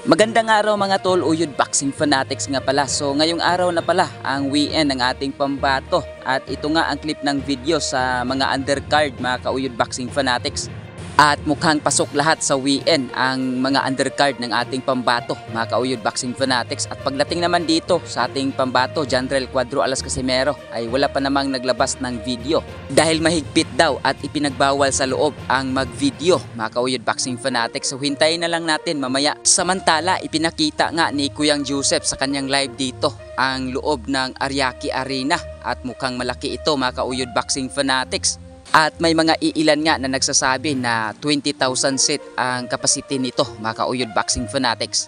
Magandang araw mga tol, Uyod Boxing Fanatics nga pala. So ngayong araw na pala ang weekend ng ating pambato. At ito nga ang clip ng video sa mga undercard mga ka-Uyod Boxing Fanatics. At mukhang pasok lahat sa weekend ang mga undercard ng ating pambato mga ka-Uyod Boxing Fanatics. At pagdating naman dito sa ating pambato, Janrel Cuadro Alas Casimero, ay wala pa namang naglabas ng video. Dahil mahigpit daw at ipinagbawal sa loob ang mag-video mga ka-Uyod Boxing Fanatics. So hintayin na lang natin mamaya. Samantala ipinakita nga ni Kuyang Joseph sa kanyang live dito ang loob ng Ariake Arena. At mukhang malaki ito mga ka-Uyod Boxing Fanatics. At may mga iilan nga na nagsasabi na 20,000 seat ang capacity nito mga ka-Uyod Boxing Fanatics.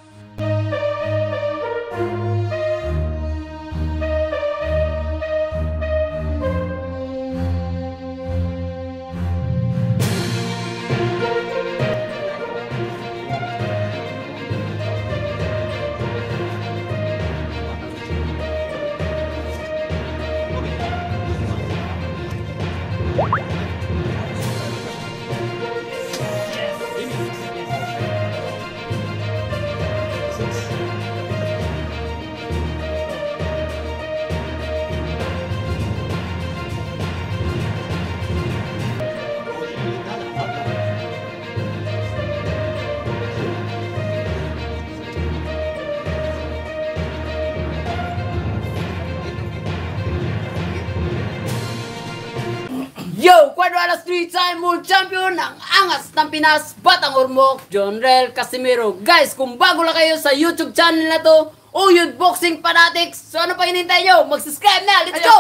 Yo! Cuadro Alas 3-time world champion ng angas ng Pinas, Batang Ormoc, Janrel Casimero. Guys, kung bago lang kayo sa YouTube channel na to, Uyod Boxing Fanatics, so ano pa hinintay nyo? Mag-subscribe na! Let's go!